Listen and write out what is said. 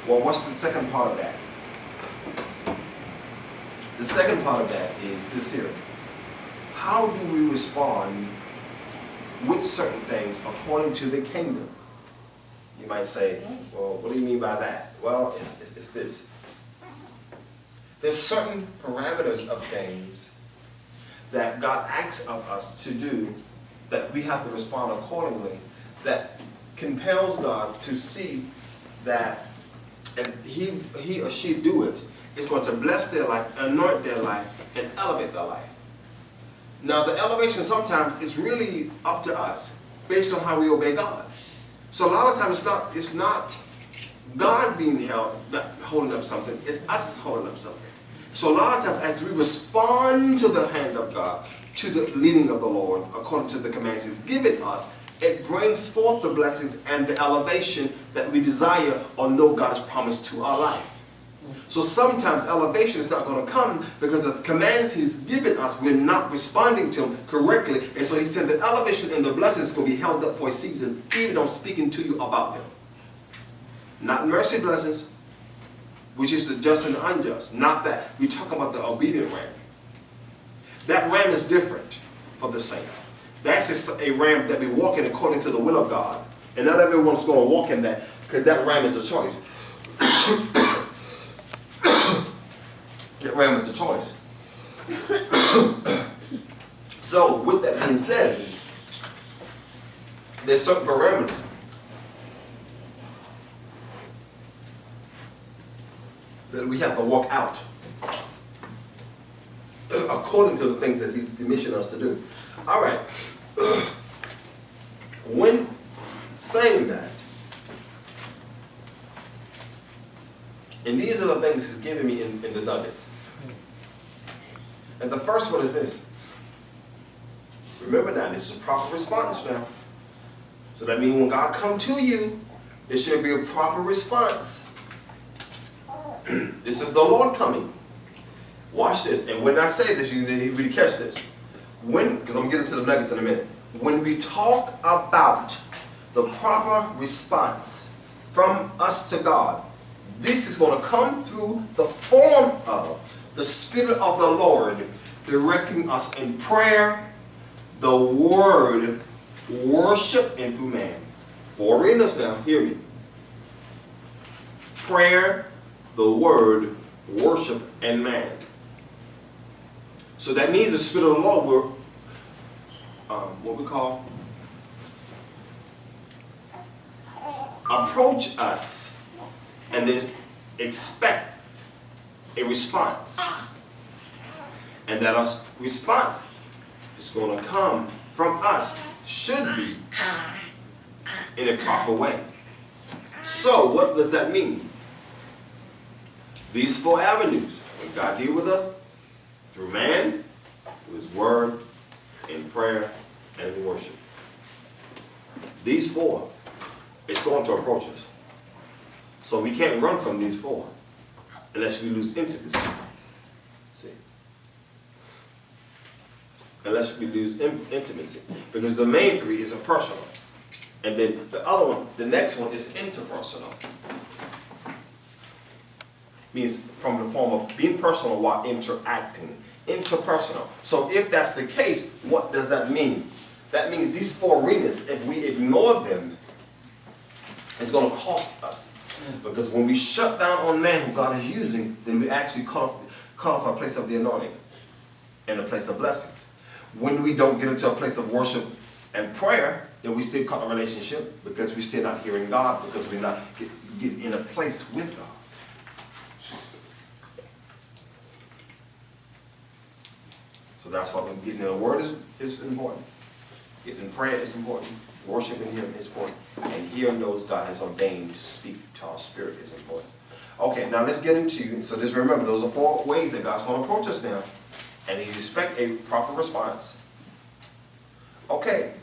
Well, what's the second part of that? The second part of that is this here. How do we respond with certain things according to the kingdom? You might say, well, what do you mean by that? Well, it's this. There's certain parameters of things that God asks of us to do that we have to respond accordingly, that compels God to see that if he or she do it, it's going to bless their life, anoint their life, and elevate their life. Now the elevation sometimes is really up to us based on how we obey God. So a lot of times it's not God being holding up something, it's us holding up something. So a lot of times as we respond to the hand of God, to the leading of the Lord, according to the commands He's given us, it brings forth the blessings and the elevation that we desire or know God has promised to our life. So sometimes elevation is not going to come because of the commands He's given us, we're not responding to Him correctly. And so He said the elevation and the blessings is going to be held up for a season, even though I'm speaking to you about them. Not mercy blessings, which is the just and the unjust. Not that. We're talking about the obedient ram. That ram is different for the saint. That's a ram that we walk in according to the will of God. And not everyone's going to walk in that, because that ram is a choice. That ram is a choice. So, with that being said, there's certain parameters that we have to walk out according to the things that He's commissioned us to do. All right. When saying that, and these are the things He's given me in the nuggets. And the first one is this. Remember now, this is a proper response now. So that means when God comes to you, there should be a proper response. This is the Lord coming. Watch this. And when I say this, you need to catch this. Because I'm going to get into the nuggets in a minute. When we talk about the proper response from us to God, this is going to come through the form of the Spirit of the Lord directing us in prayer, the Word, worship, and through man. 4 arenas now, hear me. Prayer, the Word, worship, and man. So that means the Spirit of the Lord will, what we call, approach us and then expect a response. And that our response is going to come from us, should be, in a proper way. So what does that mean? These 4 avenues. When God deals with us, through man, through His Word, in prayer, and in worship. These 4, it's going to approach us. So we can't run from these 4 unless we lose intimacy. See? Unless we lose intimacy. Because the main 3 is impersonal. And then the other one, the next one is interpersonal. Means from the form of being personal while interacting. Interpersonal. So if that's the case, what does that mean? That means these 4 arenas, if we ignore them, it's going to cost us. Because when we shut down on man who God is using, then we actually cut off our place of the anointing and a place of blessings. When we don't get into a place of worship and prayer, then we still cut a relationship because we're still not hearing God, because we're not get in a place with God. So that's why getting in the Word is important. Getting in prayer is important. Worshiping Him is important. And hearing those God has ordained to speak to our spirit is important. Okay, now let's get into, so just remember, those are 4 ways that God's going to approach us now. And He expects a proper response. Okay,